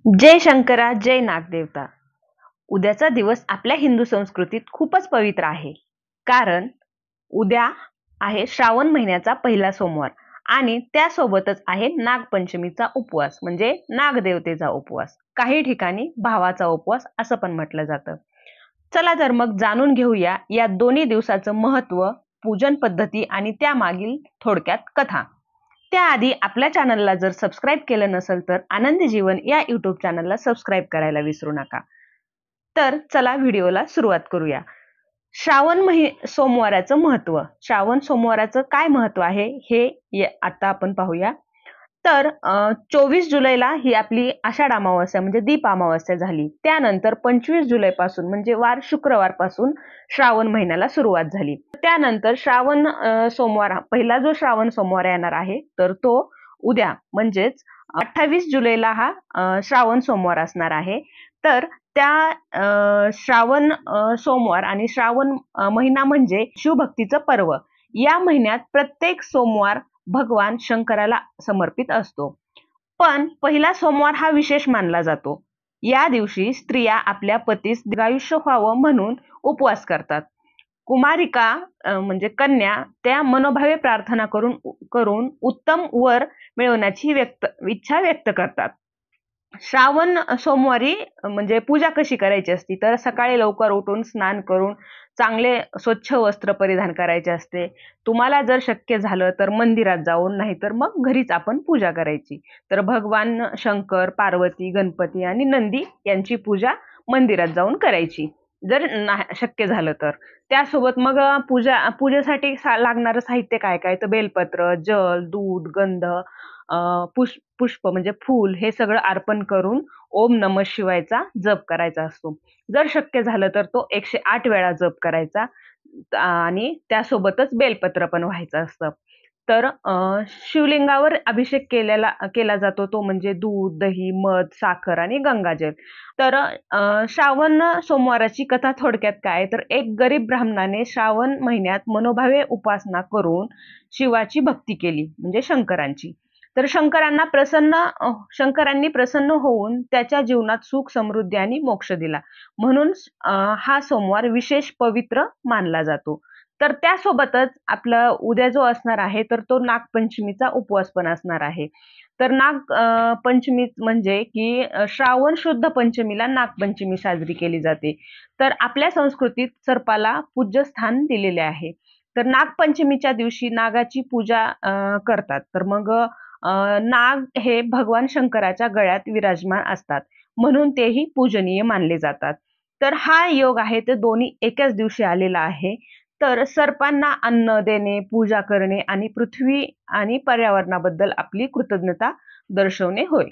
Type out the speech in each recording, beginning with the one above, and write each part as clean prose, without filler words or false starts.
जय शंकरा, जय नागदेवता. उद्याचा दिवस आपल्या हिंदू संस्कृतीत खूपच पवित्र आहे. कारण उद्या आहे श्रावण महिन्याचा पहिला सोमवार आणि त्यासोबतच आहे नागपंचमीचा उपवास म्हणजे नागदेवतेचा उपवास. काही ठिकाणी भावाचा उपवास असं पण म्हटलं जातं. चला तर मग जाणून घेऊया या दोन्ही दिवसाचं महत्त्व, पूजन पद्धती आणि त्यामागील थोडक्यात कथा. त्याआधी आपल्या चॅनलला जर सबस्क्राईब केलं नसेल तर आनंदी जीवन या यूट्यूब चॅनलला सबस्क्राईब करायला विसरू नका. तर चला व्हिडिओला सुरुवात करूया. सोमवाराचं महत्त्व. श्रावण सोमवाराचं काय महत्त्व आहे हे आता आपण पाहूया. तर 24 जुलैला ही आपली आषाढ अमावास्या म्हणजे दीप अमावास्या झाली. त्यानंतर 25 जुलैपासून म्हणजे वार शुक्रवारपासून श्रावण महिन्याला सुरुवात झाली. त्यानंतर पहिला जो श्रावण सोमवार येणार आहे तर तो उद्या म्हणजेच 28 जुलैला हा श्रावण सोमवार असणार आहे. तर त्या श्रावण सोमवार आणि श्रावण महिना म्हणजे शिवभक्तीचं पर्व. या महिन्यात प्रत्येक सोमवार भगवान शंकराला समर्पित असतो. पण पहिला सोमवार हा विशेष मानला जातो. या दिवशी स्त्रिया आपल्या पतीस दीर्घायुष्य व्हावं म्हणून उपवास करतात. कुमारिका म्हणजे कन्या त्या मनोभावे प्रार्थना करून उत्तम वर मिळवण्याची इच्छा व्यक्त करतात. श्रावण सोमवारी म्हणजे पूजा कशी करायची असती तर सकाळी लवकर उठून स्नान करून चांगले स्वच्छ वस्त्र परिधान करायचे असते. तुम्हाला जर शक्य झालं तर मंदिरात जाऊन, नाहीतर मग घरीच आपण पूजा करायची. तर भगवान शंकर, पार्वती, गणपती आणि नंदी यांची पूजा मंदिरात जाऊन करायची जर शक्य झालं तर. त्यासोबत मग पूजेसाठी लागणारं साहित्य काय काय तर बेलपत्र, जल, दूध, गंध, पुष्प म्हणजे फूल हे सगळं अर्पण करून ओम नमः शिवायचा जप करायचा असतो. जर शक्य झालं तर तो 108 वेळा जप करायचा आणि त्यासोबतच बेलपत्र पण व्हायचं असतं. तर शिवलिंगावर अभिषेक केला जातो तो म्हणजे दूध, दही, मध, साखर आणि गंगाजल. तर श्रावण सोमवाराची कथा थोडक्यात काय तर एक गरीब ब्राह्मणाने श्रावण महिन्यात मनोभावे उपासना करून शिवाची भक्ती केली म्हणजे शंकरांची. तर शंकरांनी प्रसन्न होऊन त्याच्या जीवनात सुख, समृद्धी आणि मोक्ष दिला. म्हणून हा सोमवार विशेष पवित्र मानला जातो. तर त्यासोबतच आपला उद्या जो असणार आहे तर तो नागपंचमीचा उपवास पण असणार आहे. तर पंचमी म्हणजे की श्रावण शुद्ध पंचमीला नागपंचमी साजरी केली जाते. तर आपल्या संस्कृतीत सर्पाला पूज्य स्थान दिलेले आहे. तर नागपंचमीच्या दिवशी नागाची पूजा करतात. तर मग नाग हे भगवान शंकराच्या गळ्यात विराजमान असतात म्हणून तेही पूजनीय मानले जातात. तर हा योग आहे ते दोन्ही एकाच दिवशी आलेला आहे. तर सर्पांना अन्न देणे, पूजा करणे आणि पृथ्वी आणि पर्यावरणाबद्दल आपली कृतज्ञता दर्शवणे होय.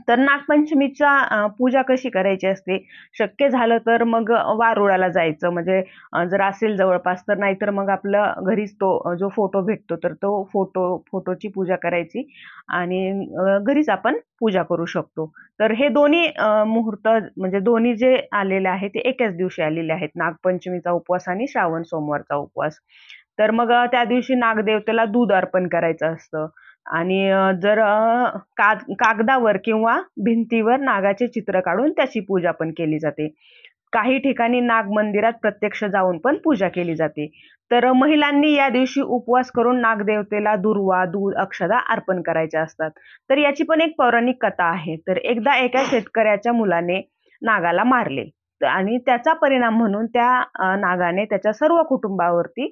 तर नागपंचमीचा पूजा कशी करायची असते? शक्य झालं तर मग वारुळाला जायचं म्हणजे जर असेल जवळपास तर, नाहीतर मग आपलं घरीच तो जो फोटो भेटतो तर तो फोटोची पूजा करायची आणि घरीच आपण पूजा करू शकतो. तर हे दोन्ही मुहूर्त म्हणजे दोन्ही जे आलेले आहेत ते एकाच दिवशी आलेले आहेत. नागपंचमीचा उपवास आणि श्रावण सोमवारचा उपवास. तर मग त्या दिवशी नागदेवतेला दूध अर्पण करायचं असतं आणि जर कागदावर किंवा भिंतीवर नागाचे चित्र काढून त्याची पूजा पण केली जाते. काही ठिकाणी नाग मंदिरात प्रत्यक्ष जाऊन पण पूजा केली जाते. तर महिलांनी या दिवशी उपवास करून नागदेवतेला दुर्वा, दूध, अक्षदा अर्पण करायच्या असतात. तर याची पण एक पौराणिक कथा आहे. तर एकदा एका शेतकऱ्याच्या मुलाने नागाला मारले आणि त्याचा परिणाम म्हणून त्या नागाने त्याच्या सर्व कुटुंबावरती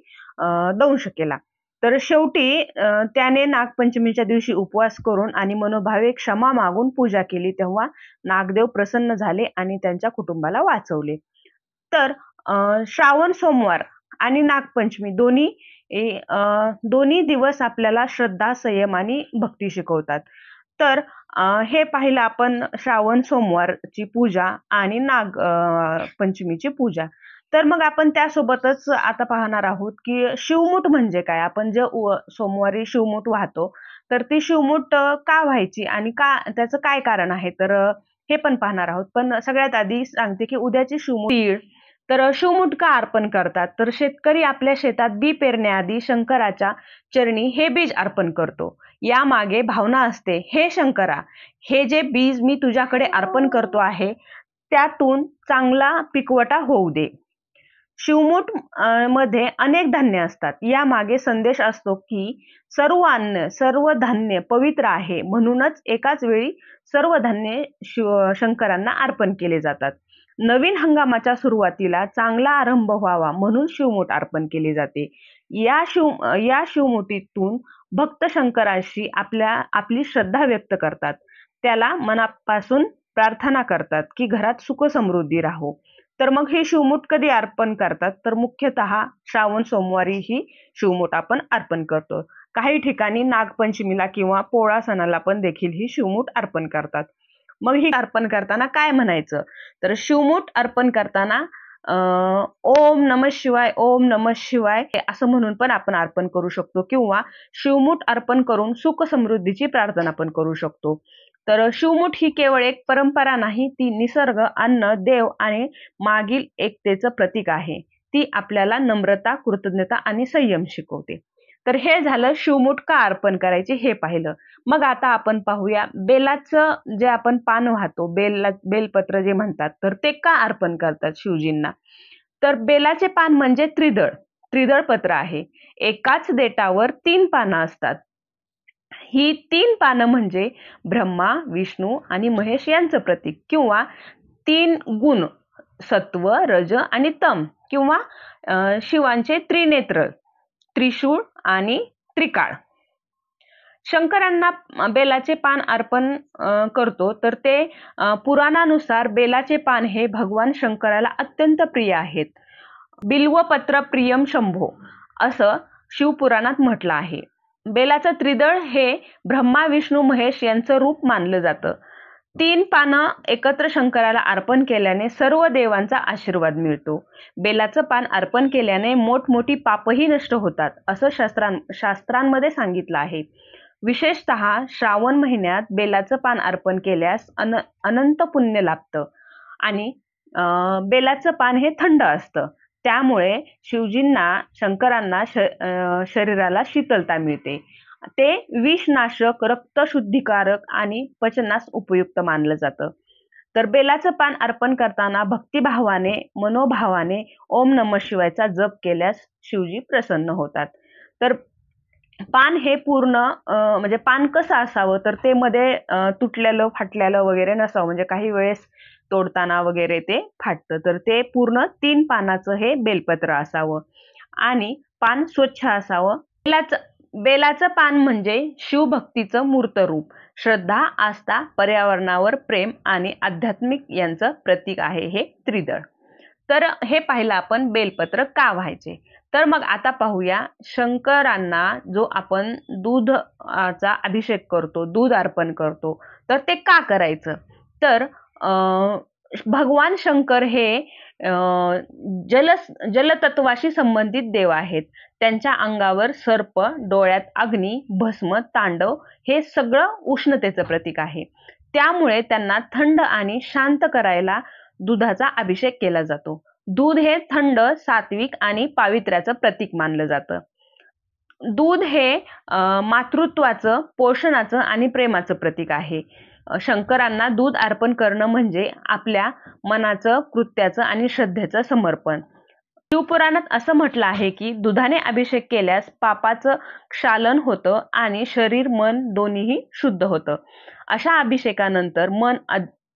दंश केला. तर शेवटी त्याने नागपंचमीच्या दिवशी उपवास करून आणि मनोभावे क्षमा मागून पूजा केली. तेव्हा नागदेव प्रसन्न झाले आणि त्यांच्या कुटुंबाला वाचवले. तर श्रावण सोमवार आणि नागपंचमी दोन्ही दिवस आपल्याला श्रद्धा, संयम आणि भक्ती शिकवतात. तर हे पाहिलं आपण श्रावण सोमवारची पूजा आणि पंचमीची पूजा. तर मग आपण त्यासोबतच आता पाहणार आहोत की शिवमूठ म्हणजे काय? आपण जे सोमवारी शिवमूठ वाहतो तर ती शिवमूठ का व्हायची आणि त्याचं काय कारण आहे? तर हे पण पाहणार आहोत. पण सगळ्यात आधी सांगते की उद्याची शिवमूठ तीळ. तर शिवमूठ का अर्पण करतात? तर शेतकरी आपल्या शेतात बी पेरण्याआधी शंकराच्या चरणी हे बीज अर्पण करतो. यामागे भावना असते, हे शंकरा, हे जे बीज मी तुझ्याकडे अर्पण करतो आहे त्यातून चांगला पिकवटा होऊ दे. शिवमूठ मध्ये अनेक धान्य असतात. यामागे संदेश असतो की सर्व अन्न, सर्व धान्य पवित्र आहे, म्हणूनच एकाच वेळी सर्व धान्य शंकरांना अर्पण केले जातात. नवीन हंगामाच्या सुरुवातीला चांगला आरंभ व्हावा म्हणून शिवमूठ अर्पण केले जाते. या शिवमुठीतून भक्त शंकराशी आपली श्रद्धा व्यक्त करतात. त्याला मनापासून प्रार्थना करतात की घरात सुख समृद्धी राहो. तर मग हे शिवमूठ कधी अर्पण करतात, तर मुख्यतः श्रावण सोमवारी ही शिवमूठ आपण अर्पण करतो. काही ठिकाणी नागपंचमीला किंवा पोळा सणाला पण देखील ही शिवमूठ अर्पण करतात. मग ही अर्पण करताना काय म्हणायचं, तर शिवमूठ अर्पण करताना ओम नमः शिवाय, ओम नमः शिवाय असं म्हणून पण आपण अर्पण करू शकतो, किंवा शिवमूठ अर्पण करून सुख समृद्धीची प्रार्थना पण करू शकतो. तर शिवमूठ ही केवळ एक परंपरा नाही, ती निसर्ग, अन्न, देव आणि मागील एकतेचं प्रतीक आहे. ती आपल्याला नम्रता, कृतज्ञता आणि संयम शिकवते. तर हे झालं शिवमूठ का अर्पण करायचे हे पाहिलं. मग आता आपण पाहूया बेलाचं जे आपण पान वाहतो, बेलपत्र जे म्हणतात, तर ते का अर्पण करतात शिवजींना. तर बेलाचे पान म्हणजे त्रिदळ पत्र आहे. एकाच देठावर 3 पानं असतात. ही 3 पानं म्हणजे ब्रह्मा, विष्णू आणि महेश यांचं प्रतीक, किंवा 3 गुण, सत्व, रज आणि तम, किंवा शिवांचे त्रिनेत्र, त्रिशूळ आणि त्रिकाळ. शंकरांना बेलाचे पान अर्पण करतो, तर ते पुराणानुसार बेलाचे पान हे भगवान शंकराला अत्यंत प्रिय आहेत. बिल्वपत्र प्रियम शंभो असं शिवपुराणात म्हटलं आहे. बेलाचं त्रिदळ हे ब्रह्मा, विष्णू, महेश यांचं रूप मानलं जातं. 3 पानं एकत्र शंकराला अर्पण केल्याने सर्व देवांचा आशीर्वाद मिळतो. बेलाचं पान अर्पण केल्याने मोठमोठी पापही नष्ट होतात असं शास्त्रांमध्ये सांगितलं आहे. विशेषतः श्रावण महिन्यात बेलाचं पान अर्पण केल्यास अनंत पुण्य लाभतं. आणि बेलाचं पान हे थंड असतं, त्यामुळे शंकरांना शरीराला शीतलता मिळते. ते विषनाशक, रक्तशुद्धीकारक आणि पचनास उपयुक्त मानलं जातं. तर बेलाचं पान अर्पण करताना भक्तिभावाने, मनोभावाने ओम नमः शिवायचा जप केल्यास शिवजी प्रसन्न होतात. तर पान हे पूर्ण म्हणजे पान कसं असावं, तर ते मध्ये तुटलेलं, फाटलेलं वगैरे नसावं. म्हणजे काही वेळेस तोडताना वगैरे ते फाटतं. तर ते पूर्ण 3 पानाचं हे बेलपत्र असावं आणि पान स्वच्छ असावं. बेलाचं पान म्हणजे शिवभक्तीचं मूर्त रूप. श्रद्धा, आस्था, पर्यावरणावर प्रेम आणि आध्यात्मिक यांचं प्रतीक आहे हे त्रिदळ. तर हे पाहिलं आपण बेलपत्र का व्हायचे. तर मग आता पाहूया शंकरांना जो आपण दूधचा अभिषेक करतो, दूध अर्पण करतो, तर ते का करायचं. तर भगवान शंकर हे जलतत्वाशी संबंधित देव आहेत. त्यांच्या अंगावर सर्प, डोळ्यात अग्नी, भस्म, तांडव हे सगळं उष्णतेचं प्रतीक आहे. त्यामुळे त्यांना थंड आणि शांत करायला दुधाचा अभिषेक केला जातो. दूध हे थंड, सात्विक आणि पावित्र्याचं प्रतीक मानलं जातं. दूध हे मातृत्वाचं, पोषणाचं आणि प्रेमाचं प्रतीक आहे. शंकरांना दूध अर्पण करणं म्हणजे आपल्या मनाचं, कृत्याचं आणि श्रद्धेचं समर्पण. शिवपुराणात असं म्हटलं आहे की दुधाने अभिषेक केल्यास पापाचं क्षालन होतं आणि शरीर, मन दोन्हीही शुद्ध होतं. अशा अभिषेकानंतर मन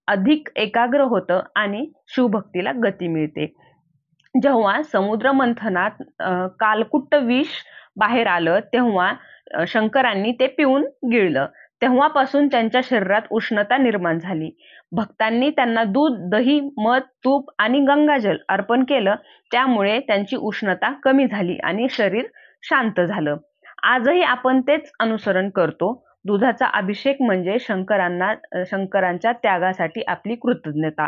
अधिक एकाग्र होतं आणि शिवभक्तीला गती मिळते. जेव्हा समुद्र मंथनात कालकुट्ट विष बाहेर आलं, तेव्हा शंकरांनी ते पिऊन गिळलं. तेव्हापासून त्यांच्या शरीरात उष्णता निर्माण झाली. भक्तांनी त्यांना दूध, दही, मध, तूप आणि गंगाजल अर्पण केलं. त्यामुळे त्यांची उष्णता कमी झाली आणि शरीर शांत झालं. आजही आपण तेच अनुसरण करतो. दुधाचा अभिषेक म्हणजे शंकरांच्या त्यागासाठी आपली कृतज्ञता.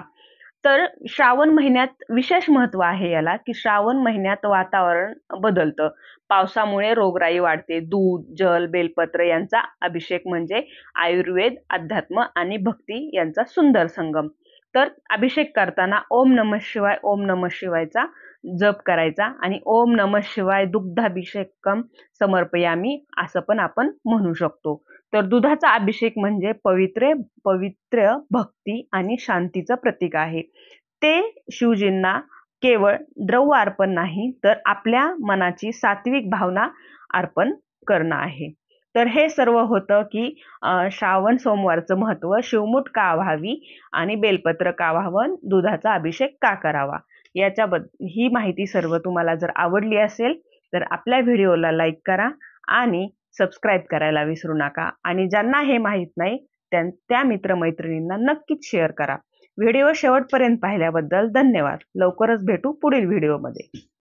तर श्रावण महिन्यात विशेष महत्व आहे याला, की श्रावण महिन्यात वातावरण बदलतं. पावसामुळे रोगराई वाढते. दूध, जल, बेलपत्र यांचा अभिषेक म्हणजे आयुर्वेद, अध्यात्म आणि भक्ती यांचा सुंदर संगम. तर अभिषेक करताना ओम नमः शिवाय, ओम नमः शिवायचा जप करायचा आणि ओम नमः शिवाय दुग्धाभिषेकम समर्पयामी असं पण आपण म्हणू शकतो. तर दुधाचा अभिषेक म्हणजे पवित्र भक्ती आणि शांतीचं प्रतीक आहे. ते शिवजींना केवळ द्रव्य अर्पण नाही तर आपल्या मनाची सात्विक भावना अर्पण करणं आहे. तर हे सर्व होतं की श्रावण सोमवारचं महत्व, शिवमूठ का व्हावी आणि बेलपत्र का व्हावं, दुधाचा अभिषेक का करावा. ही माहिती सर्व तुम्हाला जर आवडली असेल तर आपल्या व्हिडिओला लाईक करा आणि सबस्क्राईब करायला विसरू नका. आणि ज्यांना हे माहीत नाही त्या मित्रमैत्रिणींना नक्कीच शेअर करा. व्हिडिओ शेवटपर्यंत पाहिल्याबद्दल धन्यवाद. लवकरच भेटू पुढील व्हिडिओमध्ये.